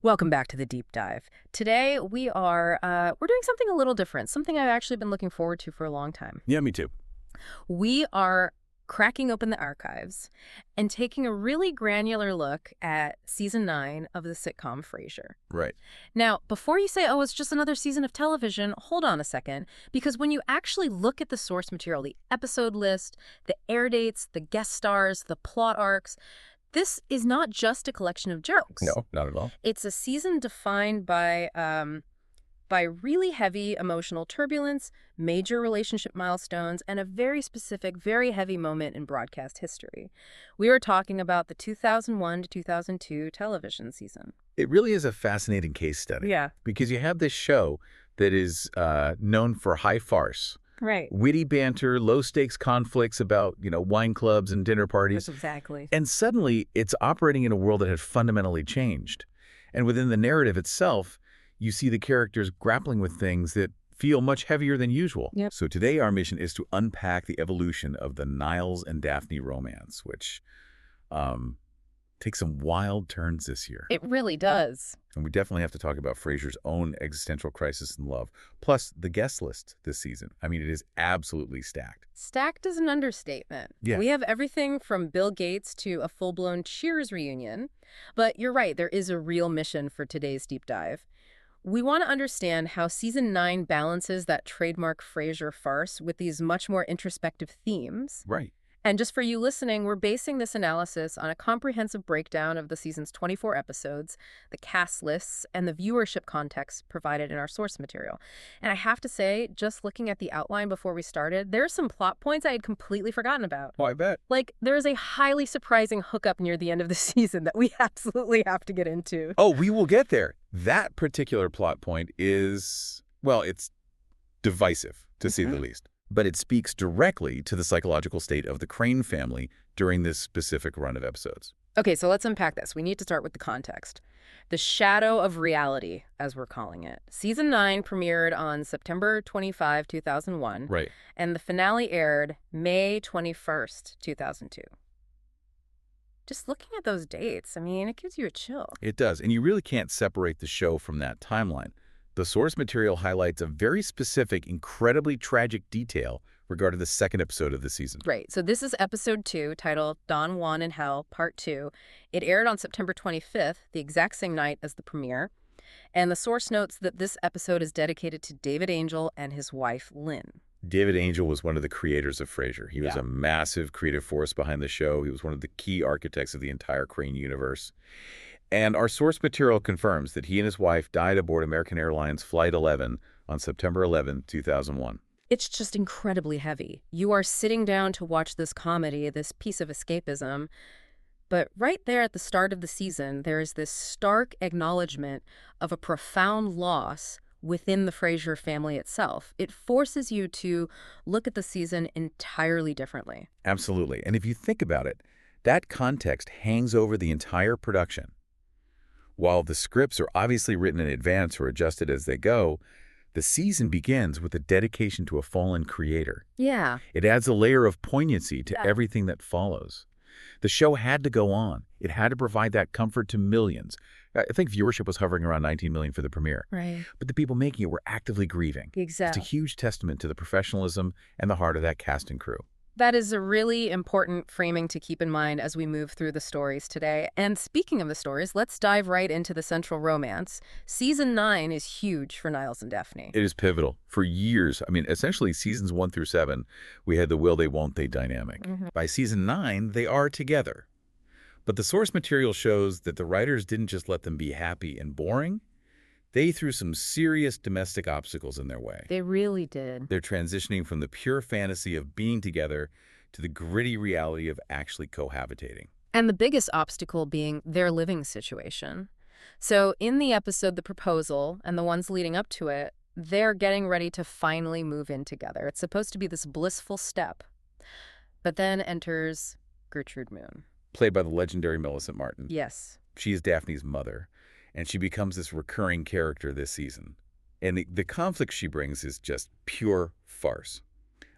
Welcome back to the deep dive. Today we're doing something a little different, something I've actually been looking forward to for a long time. Yeah, me too. We are cracking open the archives and taking a really granular look at season 9 of the sitcom Frasier. Right. Now, before you say, oh, it's just another season of television, hold on a second, because when you actually look at the source material, the episode list, the air dates, the guest stars, the plot arcs, this is not just a collection of jokes. No, not at all. It's a season defined by really heavy emotional turbulence, major relationship milestones, and a very specific, very heavy moment in broadcast history. We are talking about the 2001 to 2002 television season. It really is a fascinating case study. Yeah. Because you have this show that is known for high farce, Right. witty banter, low-stakes conflicts about, wine clubs and dinner parties. Exactly. And suddenly, it's operating in a world that had fundamentally changed. And within the narrative itself, you see the characters grappling with things that feel much heavier than usual. Yep. So today, our mission is to unpack the evolution of the Niles and Daphne romance, which takes some wild turns this year. It really does. And we definitely have to talk about Frasier's own existential crisis in love, plus the guest list this season. I mean, it is absolutely stacked. Stacked is an understatement. Yeah. We have everything from Bill Gates to a full-blown Cheers reunion. But you're right, there is a real mission for today's deep dive. We want to understand how season 9 balances that trademark Frasier farce with these much more introspective themes. Right. And just for you listening, we're basing this analysis on a comprehensive breakdown of the season's 24 episodes, the cast lists, and the viewership context provided in our source material. And I have to say, just looking at the outline before we started, there are some plot points I had completely forgotten about. Oh, I bet. Like, there is a highly surprising hookup near the end of the season that we absolutely have to get into. Oh, we will get there. That particular plot point is, well, it's divisive, to say the least. But it speaks directly to the psychological state of the Crane family during this specific run of episodes. Okay, so let's unpack this. We need to start with the context. The shadow of reality, as we're calling it. Season 9 premiered on September 25, 2001. Right. And the finale aired May 21st, 2002. Just looking at those dates, I mean, it gives you a chill. It does. And you really can't separate the show from that timeline. The source material highlights a very specific, incredibly tragic detail regarding the second episode of the season. Right. So this is episode 2, titled Don Juan in Hell, Part 2. It aired on September 25th, the exact same night as the premiere. And the source notes that this episode is dedicated to David Angel and his wife, Lynn. David Angel was one of the creators of Frasier. He was a massive creative force behind the show. He was one of the key architects of the entire Crane universe. And our source material confirms that he and his wife died aboard American Airlines Flight 11 on September 11, 2001. It's just incredibly heavy. You are sitting down to watch this comedy, this piece of escapism, but right there at the start of the season, there is this stark acknowledgement of a profound loss within the Frasier family itself. It forces you to look at the season entirely differently. Absolutely. And if you think about it, that context hangs over the entire production. While the scripts are obviously written in advance or adjusted as they go, the season begins with a dedication to a fallen creator. Yeah. It adds a layer of poignancy to everything that follows. The show had to go on. It had to provide that comfort to millions. I think viewership was hovering around 19 million for the premiere. Right. But the people making it were actively grieving. Exactly. It's a huge testament to the professionalism and the heart of that cast and crew. That is a really important framing to keep in mind as we move through the stories today. And speaking of the stories, let's dive right into the central romance. Season 9 is huge for Niles and Daphne. It is pivotal. For years, I mean, essentially seasons 1 through 7, we had the will they, won't they dynamic. By season 9, they are together. But the source material shows that the writers didn't just let them be happy and boring. They threw some serious domestic obstacles in their way. They really did. They're transitioning from the pure fantasy of being together to the gritty reality of actually cohabitating. And the biggest obstacle being their living situation. So in the episode The Proposal and the ones leading up to it, they're getting ready to finally move in together. It's supposed to be this blissful step. But then enters Gertrude Moon. Played by the legendary Millicent Martin. Yes. She is Daphne's mother, and she becomes this recurring character this season. And the conflict she brings is just pure farce.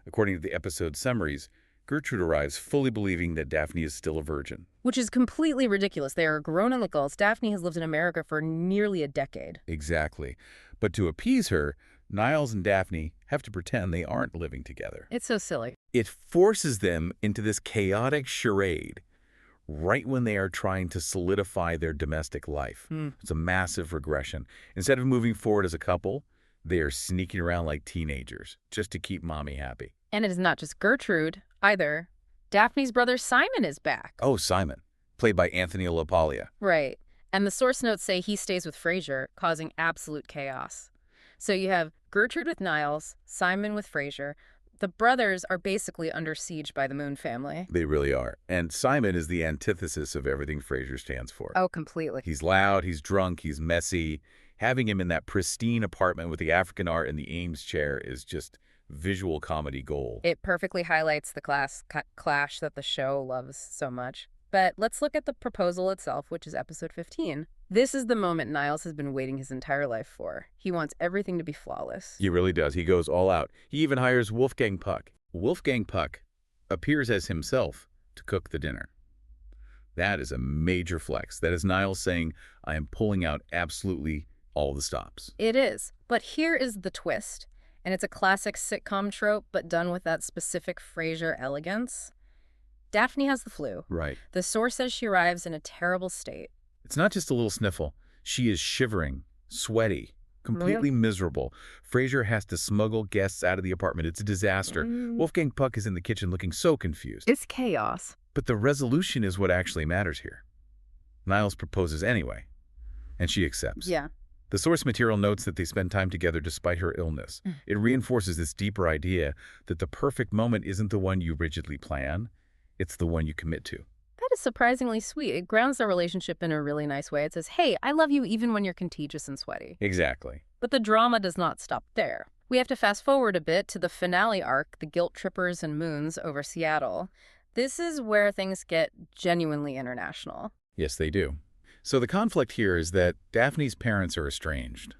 According to the episode summaries, Gertrude arrives fully believing that Daphne is still a virgin. Which is completely ridiculous. They are grown adults. Daphne has lived in America for nearly a decade. Exactly. But to appease her, Niles and Daphne have to pretend they aren't living together. It's so silly. It forces them into this chaotic charade right when they are trying to solidify their domestic life. It's a massive regression. Instead of moving forward as a couple, they are sneaking around like teenagers just to keep mommy happy. And it is not just Gertrude, either. Daphne's brother Simon is back. Oh, Simon, played by Anthony LaPaglia. Right. And the source notes say he stays with Frasier, causing absolute chaos. So you have Gertrude with Niles, Simon with Frasier. The brothers are basically under siege by the Moon family. They really are. And Simon is the antithesis of everything Frasier stands for. Oh, completely. He's loud, he's drunk, he's messy. Having him in that pristine apartment with the African art and the Ames chair is just visual comedy gold. It perfectly highlights the clash that the show loves so much. But let's look at the proposal itself, which is episode 15. This is the moment Niles has been waiting his entire life for. He wants everything to be flawless. He really does. He goes all out. He even hires Wolfgang Puck. Wolfgang Puck appears as himself to cook the dinner. That is a major flex. That is Niles saying, I am pulling out absolutely all the stops. It is. But here is the twist. And it's a classic sitcom trope, but done with that specific Frasier elegance. Daphne has the flu. Right. The source says she arrives in a terrible state. It's not just a little sniffle. She is shivering, sweaty, completely miserable. Frasier has to smuggle guests out of the apartment. It's a disaster. Wolfgang Puck is in the kitchen looking so confused. It's chaos. But the resolution is what actually matters here. Niles proposes anyway, and she accepts. Yeah. The source material notes that they spend time together despite her illness. It reinforces this deeper idea that the perfect moment isn't the one you rigidly plan, it's the one you commit to. That is surprisingly sweet. It grounds their relationship in a really nice way. It says, hey, I love you even when you're contagious and sweaty. Exactly. But the drama does not stop there. We have to fast forward a bit to the finale arc, the guilt trippers and moons over Seattle. This is where things get genuinely international. Yes, they do. So the conflict here is that Daphne's parents are estranged.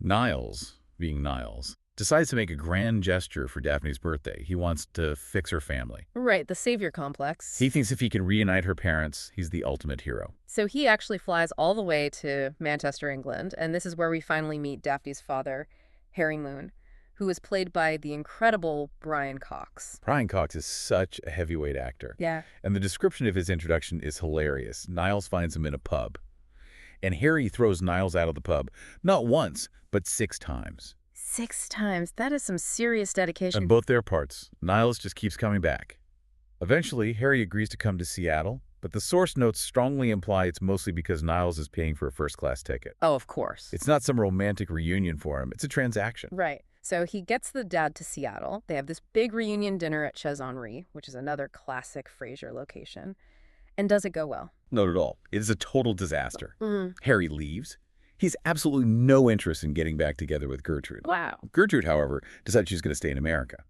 Niles, being Niles, decides to make a grand gesture for Daphne's birthday. He wants to fix her family. Right, the savior complex. He thinks if he can reunite her parents, he's the ultimate hero. So he actually flies all the way to Manchester, England, and this is where we finally meet Daphne's father, Harry Moon, who is played by the incredible Brian Cox. Brian Cox is such a heavyweight actor. Yeah. And the description of his introduction is hilarious. Niles finds him in a pub, and Harry throws Niles out of the pub, not once, but 6 times. 6 times. That is some serious dedication. And both their parts. Niles just keeps coming back. Eventually, Harry agrees to come to Seattle, but the source notes strongly imply it's mostly because Niles is paying for a first-class ticket. Oh, of course. It's not some romantic reunion for him. It's a transaction. Right. So he gets the dad to Seattle. They have this big reunion dinner at Chez Henri, which is another classic Frasier location. And does it go well? Not at all. It is a total disaster. Harry leaves. He's absolutely no interest in getting back together with Gertrude. Wow. Gertrude, however, decides she's going to stay in America.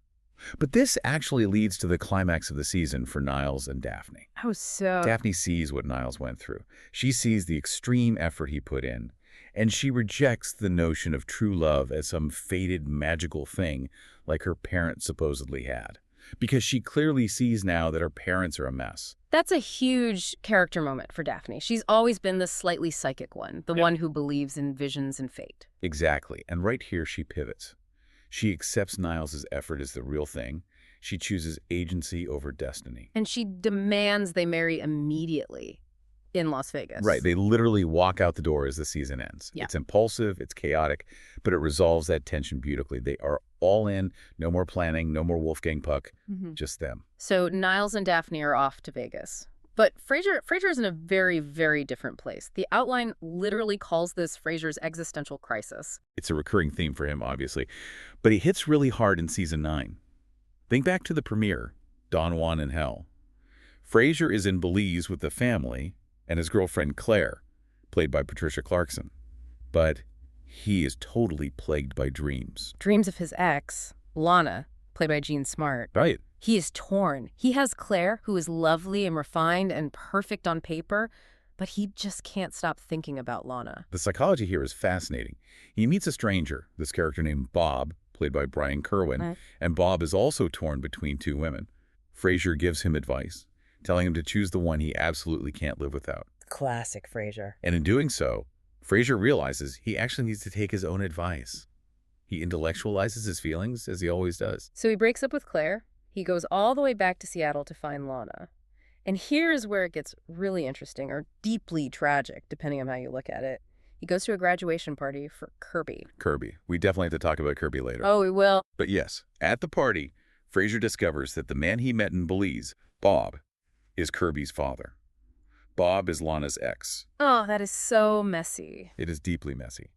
But this actually leads to the climax of the season for Niles and Daphne. Oh, so... Daphne sees what Niles went through. She sees the extreme effort he put in, and she rejects the notion of true love as some fated magical thing like her parents supposedly had, because she clearly sees now that her parents are a mess. That's a huge character moment for Daphne. She's always been the slightly psychic one, the one who believes in visions and fate. Exactly. And right here she pivots. She accepts Niles' effort as the real thing. She chooses agency over destiny. And she demands they marry immediately in Las Vegas. Right. They literally walk out the door as the season ends. Yeah. It's impulsive, it's chaotic, but it resolves that tension beautifully. They are all in, no more planning, no more Wolfgang Puck, just them. So Niles and Daphne are off to Vegas. But Frasier is in a very, very different place. The outline literally calls this Frasier's existential crisis. It's a recurring theme for him, obviously, but he hits really hard in season 9. Think back to the premiere, Don Juan in Hell. Frasier is in Belize with the family and his girlfriend Claire, played by Patricia Clarkson. But he is totally plagued by dreams. Dreams of his ex, Lana, played by Jean Smart. Right. He is torn. He has Claire, who is lovely and refined and perfect on paper, but he just can't stop thinking about Lana. The psychology here is fascinating. He meets a stranger, this character named Bob, played by Brian Kerwin, and Bob is also torn between 2 women. Frasier gives him advice, telling him to choose the one he absolutely can't live without. Classic Frasier. And in doing so, Frasier realizes he actually needs to take his own advice. He intellectualizes his feelings, as he always does. So he breaks up with Claire. He goes all the way back to Seattle to find Lana. And here's where it gets really interesting, or deeply tragic, depending on how you look at it. He goes to a graduation party for Kirby. Kirby. We definitely have to talk about Kirby later. Oh, we will. But yes, at the party, Frasier discovers that the man he met in Belize, Bob, is Kirby's father. Bob is Lana's ex. Oh, that is so messy. It is deeply messy.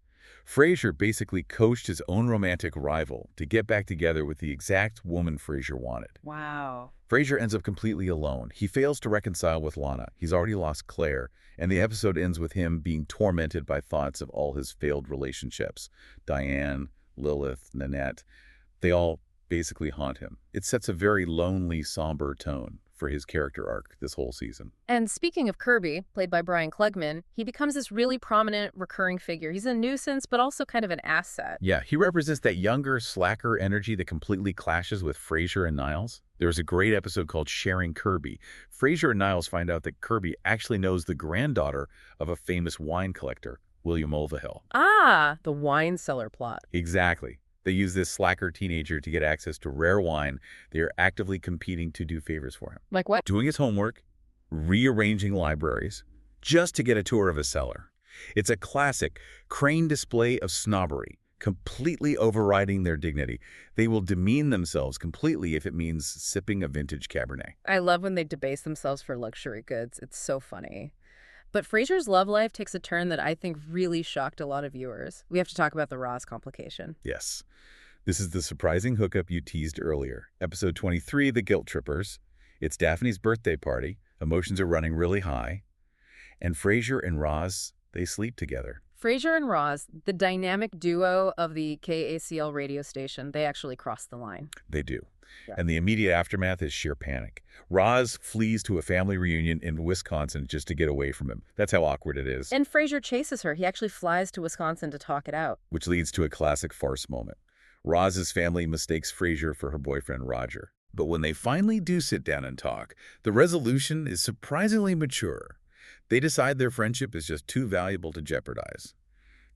Frasier basically coached his own romantic rival to get back together with the exact woman Frasier wanted. Wow. Frasier ends up completely alone. He fails to reconcile with Lana. He's already lost Claire, and the episode ends with him being tormented by thoughts of all his failed relationships. Diane, Lilith, Nanette, they all basically haunt him. It sets a very lonely, somber tone for his character arc this whole season. And speaking of Kirby, played by Brian Klugman, he becomes this really prominent, recurring figure. He's a nuisance, but also kind of an asset. Yeah, he represents that younger, slacker energy that completely clashes with Frasier and Niles. There's a great episode called Sharing Kirby. Frasier and Niles find out that Kirby actually knows the granddaughter of a famous wine collector, William Mulvihill. Ah, the wine cellar plot. Exactly. They use this slacker teenager to get access to rare wine. They are actively competing to do favors for him. Like what? Doing his homework, rearranging libraries, just to get a tour of a cellar. It's a classic crane display of snobbery, completely overriding their dignity. They will demean themselves completely if it means sipping a vintage Cabernet. I love when they debase themselves for luxury goods. It's so funny. But Frasier's love life takes a turn that I think really shocked a lot of viewers. We have to talk about the Roz complication. Yes. This is the surprising hookup you teased earlier. Episode 23, The Guilt Trippers. It's Daphne's birthday party. Emotions are running really high. And Frasier and Roz, they sleep together. Frasier and Roz, the dynamic duo of the KACL radio station, they actually cross the line. They do. Yeah. And the immediate aftermath is sheer panic. Roz flees to a family reunion in Wisconsin just to get away from him. That's how awkward it is. And Frasier chases her. He actually flies to Wisconsin to talk it out. Which leads to a classic farce moment. Roz's family mistakes Frasier for her boyfriend Roger. But when they finally do sit down and talk, the resolution is surprisingly mature. They decide their friendship is just too valuable to jeopardize.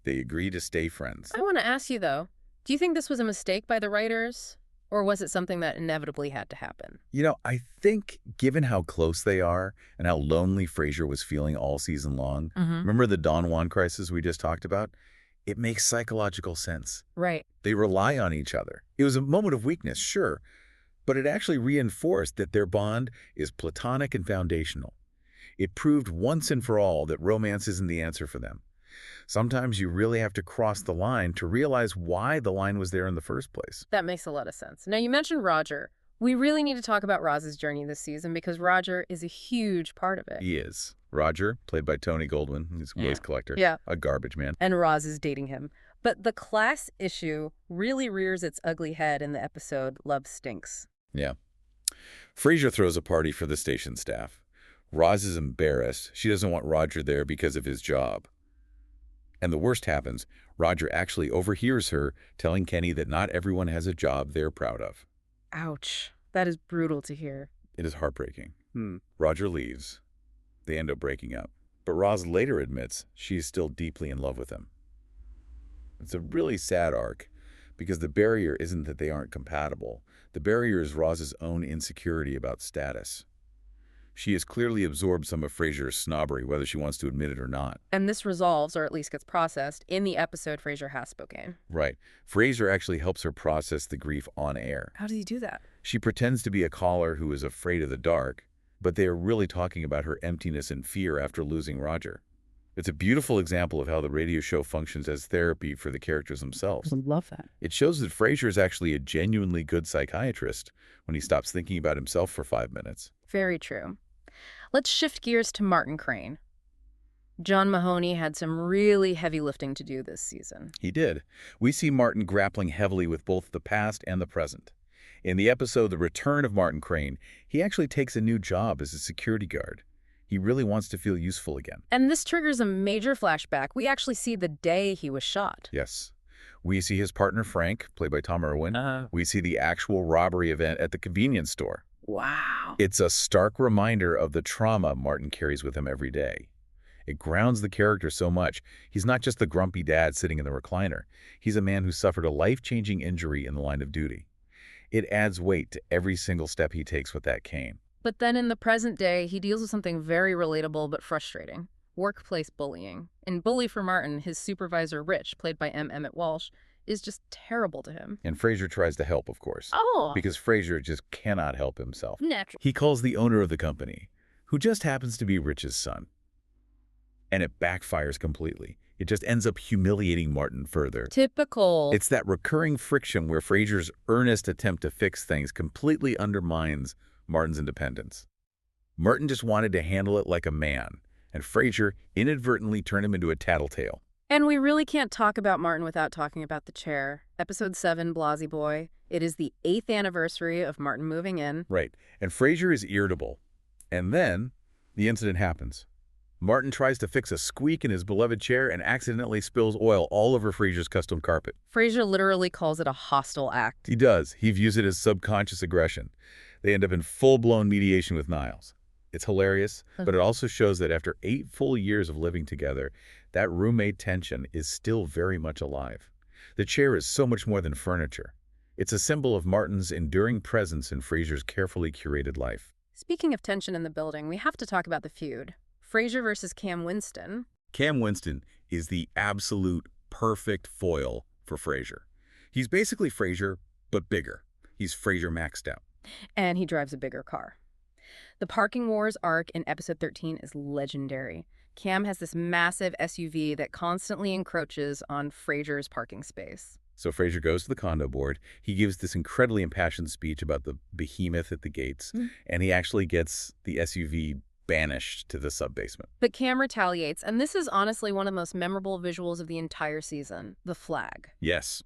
They agree to stay friends. I want to ask you, though, do you think this was a mistake by the writers? Or was it something that inevitably had to happen? You know, I think given how close they are and how lonely Frasier was feeling all season long, remember the Don Juan crisis we just talked about? It makes psychological sense. Right. They rely on each other. It was a moment of weakness, sure, but it actually reinforced that their bond is platonic and foundational. It proved once and for all that romance isn't the answer for them. Sometimes you really have to cross the line to realize why the line was there in the first place. That makes a lot of sense. Now, you mentioned Roger. We really need to talk about Roz's journey this season because Roger is a huge part of it. He is. Roger, played by Tony Goldwyn, he's a waste collector, a garbage man. And Roz is dating him. But the class issue really rears its ugly head in the episode Love Stinks. Yeah. Frasier throws a party for the station staff. Roz is embarrassed. She doesn't want Roger there because of his job. And the worst happens. Roger actually overhears her telling Kenny that not everyone has a job they're proud of. Ouch. That is brutal to hear. It is heartbreaking. Roger leaves. They end up breaking up. But Roz later admits she is still deeply in love with him. It's a really sad arc because the barrier isn't that they aren't compatible. The barrier is Roz's own insecurity about status. She has clearly absorbed some of Frasier's snobbery, whether she wants to admit it or not. And this resolves, or at least gets processed, in the episode Frasier Has Spoken. Right. Frasier actually helps her process the grief on air. How does he do that? She pretends to be a caller who is afraid of the dark, but they are really talking about her emptiness and fear after losing Roger. It's a beautiful example of how the radio show functions as therapy for the characters themselves. I love that. It shows that Frasier is actually a genuinely good psychiatrist when he stops thinking about himself for 5 minutes. Very true. Let's shift gears to Martin Crane. John Mahoney had some really heavy lifting to do this season. He did. We see Martin grappling heavily with both the past and the present. In the episode The Return of Martin Crane, he actually takes a new job as a security guard. He really wants to feel useful again. And this triggers a major flashback. We actually see the day he was shot. Yes. We see his partner Frank, played by Tom Irwin. We see the actual robbery event at the convenience store. Wow. It's a stark reminder of the trauma Martin carries with him every day. It grounds the character so much. He's not just the grumpy dad sitting in the recliner. He's a man who suffered a life-changing injury in the line of duty. It adds weight to every single step he takes with that cane. But then in the present day, he deals with something very relatable but frustrating. Workplace bullying. In Bully for Martin, his supervisor Rich, played by M. Emmett Walsh, is just terrible to him. And Frasier tries to help, of course. Oh! Because Frasier just cannot help himself. Natural. He calls the owner of the company, who just happens to be Rich's son. And it backfires completely. It just ends up humiliating Martin further. Typical. It's that recurring friction where Frasier's earnest attempt to fix things completely undermines Martin's independence. Martin just wanted to handle it like a man, and Frasier inadvertently turned him into a tattletale. And we really can't talk about Martin without talking about the chair. Episode 7, Blasey Boy. It is the 8th anniversary of Martin moving in. Right, and Frasier is irritable. And then the incident happens. Martin tries to fix a squeak in his beloved chair and accidentally spills oil all over Frasier's custom carpet. Frasier literally calls it a hostile act. He does. He views it as subconscious aggression. They end up in full-blown mediation with Niles. It's hilarious, but it also shows that after 8 full years of living together, that roommate tension is still very much alive. The chair is so much more than furniture. It's a symbol of Martin's enduring presence in Frasier's carefully curated life. Speaking of tension in the building, we have to talk about the feud. Frasier versus Cam Winston. Cam Winston is the absolute perfect foil for Frasier. He's basically Frasier, but bigger. He's Frasier maxed out. And he drives a bigger car. The parking wars arc in episode 13 is legendary. Cam has this massive SUV that constantly encroaches on Frasier's parking space. So Frasier goes to the condo board. He gives this incredibly impassioned speech about the behemoth at the gates, and he actually gets the SUV banished to the sub-basement. But Cam retaliates, and this is honestly one of the most memorable visuals of the entire season, the flag. Yes.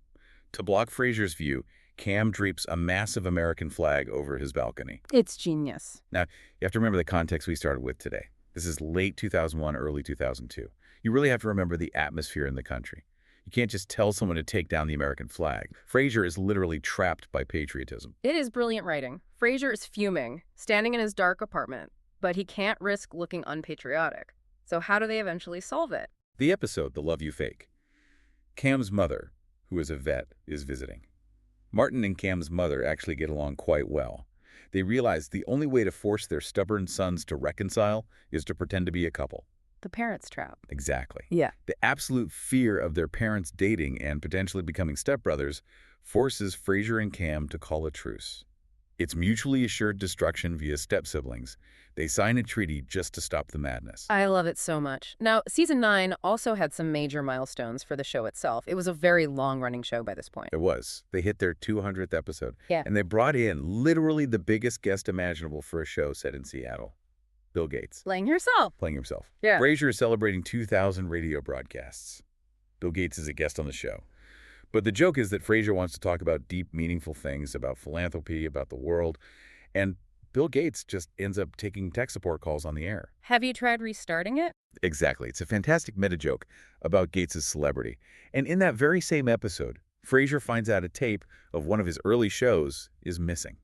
To block Frasier's view, Cam drapes a massive American flag over his balcony. It's genius. Now, you have to remember the context we started with today. This is late 2001, early 2002. You really have to remember the atmosphere in the country. You can't just tell someone to take down the American flag. Frasier is literally trapped by patriotism. It is brilliant writing. Frasier is fuming, standing in his dark apartment, but he can't risk looking unpatriotic. So how do they eventually solve it? The episode, The Love You Fake. Cam's mother, who is a vet, is visiting. Martin and Cam's mother actually get along quite well. They realize the only way to force their stubborn sons to reconcile is to pretend to be a couple. The parents' trap. Exactly. Yeah. The absolute fear of their parents dating and potentially becoming stepbrothers forces Frasier and Cam to call a truce. It's mutually assured destruction via step-siblings. They sign a treaty just to stop the madness. I love it so much. Now, season 9 also had some major milestones for the show itself. It was a very long-running show by this point. It was. They hit their 200th episode. Yeah. And they brought in literally the biggest guest imaginable for a show set in Seattle. Bill Gates. Playing yourself. Playing himself. Yeah. Frasier is celebrating 2,000 radio broadcasts. Bill Gates is a guest on the show. But the joke is that Frasier wants to talk about deep, meaningful things, about philanthropy, about the world, and Bill Gates just ends up taking tech support calls on the air. Have you tried restarting it? Exactly. It's a fantastic meta-joke about Gates' celebrity. And in that very same episode, Frasier finds out a tape of one of his early shows is missing.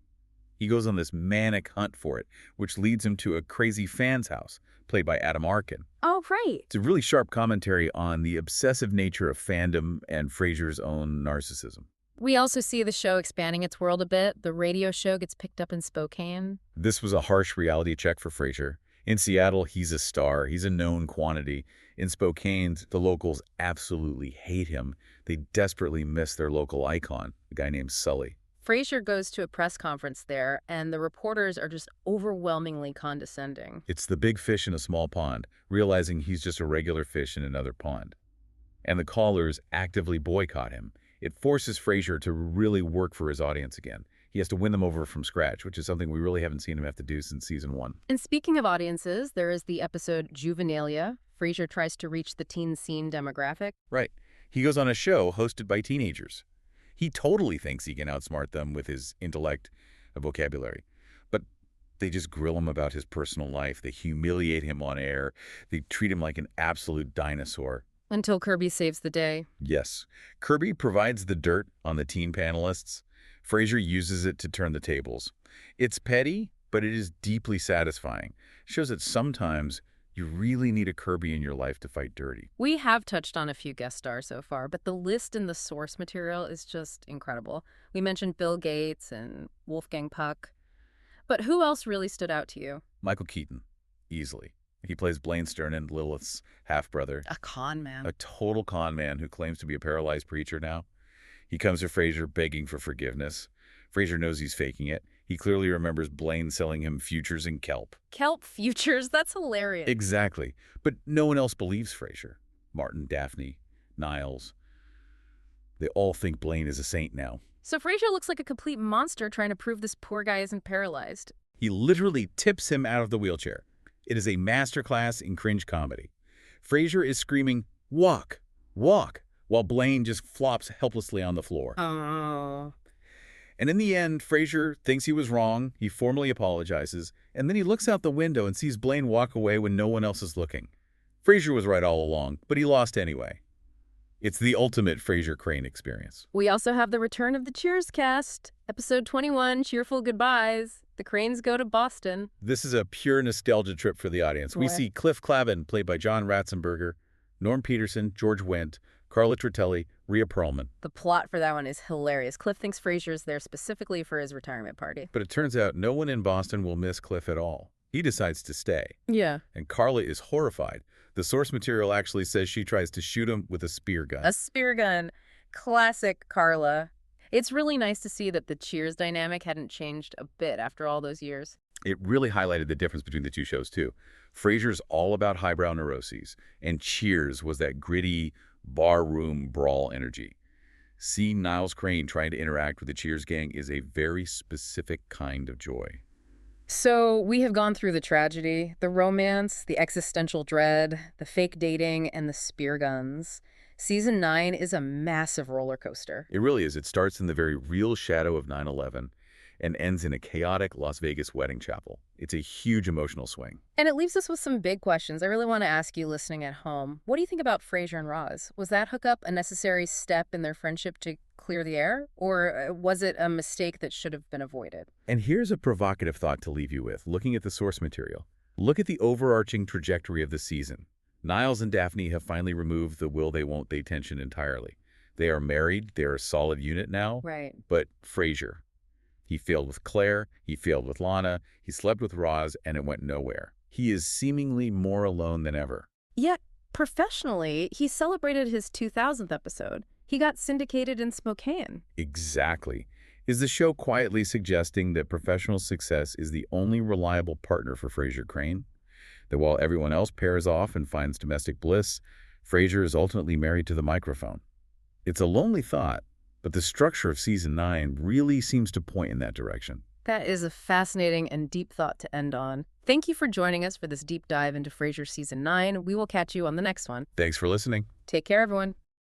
He goes on this manic hunt for it, which leads him to a crazy fan's house, played by Adam Arkin. Oh, right. It's a really sharp commentary on the obsessive nature of fandom and Frasier's own narcissism. We also see the show expanding its world a bit. The radio show gets picked up in Spokane. This was a harsh reality check for Frasier. In Seattle, he's a star. He's a known quantity. In Spokane, the locals absolutely hate him. They desperately miss their local icon, a guy named Sully. Frasier goes to a press conference there, and the reporters are just overwhelmingly condescending. It's the big fish in a small pond, realizing he's just a regular fish in another pond. And the callers actively boycott him. It forces Frasier to really work for his audience again. He has to win them over from scratch, which is something we really haven't seen him have to do since season 1. And speaking of audiences, there is the episode Juvenilia. Frasier tries to reach the teen scene demographic. Right. He goes on a show hosted by teenagers. He totally thinks he can outsmart them with his intellect and vocabulary. But they just grill him about his personal life. They humiliate him on air. They treat him like an absolute dinosaur. Until Kirby saves the day. Yes. Kirby provides the dirt on the teen panelists. Frasier uses it to turn the tables. It's petty, but it is deeply satisfying. It shows that sometimes you really need a Kirby in your life to fight dirty. We have touched on a few guest stars so far, but the list in the source material is just incredible. We mentioned Bill Gates and Wolfgang Puck. But who else really stood out to you? Michael Keaton, easily. He plays Blaine Sternin, Lilith's half-brother. A con man. A total con man who claims to be a paralyzed preacher now. He comes to Frasier begging for forgiveness. Frasier knows he's faking it. He clearly remembers Blaine selling him futures in kelp. Kelp futures? That's hilarious. Exactly. But no one else believes Frasier. Martin, Daphne, Niles. They all think Blaine is a saint now. So Frasier looks like a complete monster trying to prove this poor guy isn't paralyzed. He literally tips him out of the wheelchair. It is a masterclass in cringe comedy. Frasier is screaming, "Walk, walk," while Blaine just flops helplessly on the floor. Oh. And in the end, Frasier thinks he was wrong, he formally apologizes, and then he looks out the window and sees Blaine walk away when no one else is looking. Frasier was right all along, but he lost anyway. It's the ultimate Frasier Crane experience. We also have the return of the Cheers cast. Episode 21, Cheerful Goodbyes. The Cranes go to Boston. This is a pure nostalgia trip for the audience. We see Cliff Clavin, played by John Ratzenberger, Norm Peterson, George Wendt, Carla Tritelli, Rhea Perlman. The plot for that one is hilarious. Cliff thinks Frasier's there specifically for his retirement party. But it turns out no one in Boston will miss Cliff at all. He decides to stay. Yeah. And Carla is horrified. The source material actually says she tries to shoot him with a spear gun. A spear gun. Classic Carla. It's really nice to see that the Cheers dynamic hadn't changed a bit after all those years. It really highlighted the difference between the two shows, too. Frasier's all about highbrow neuroses, and Cheers was that gritty, barroom brawl energy. Seeing Niles Crane trying to interact with the Cheers gang is a very specific kind of joy. So we have gone through the tragedy, the romance, the existential dread, the fake dating, and the spear guns. Season 9 is a massive roller coaster. It really is. It starts in the very real shadow of 9/11 and ends in a chaotic Las Vegas wedding chapel. It's a huge emotional swing. And it leaves us with some big questions. I really want to ask you listening at home. What do you think about Frasier and Roz? Was that hookup a necessary step in their friendship to clear the air? Or was it a mistake that should have been avoided? And here's a provocative thought to leave you with, looking at the source material. Look at the overarching trajectory of the season. Niles and Daphne have finally removed the will they won't they tension entirely. They are married, they're a solid unit now. Right. But Frasier, he failed with Claire, he failed with Lana, he slept with Roz, and it went nowhere. He is seemingly more alone than ever. Yet, professionally, he celebrated his 2000th episode. He got syndicated in Spokane. Exactly. Is the show quietly suggesting that professional success is the only reliable partner for Frasier Crane? That while everyone else pairs off and finds domestic bliss, Frasier is ultimately married to the microphone? It's a lonely thought, but the structure of Season 9 really seems to point in that direction. That is a fascinating and deep thought to end on. Thank you for joining us for this deep dive into Frasier Season 9. We will catch you on the next one. Thanks for listening. Take care, everyone.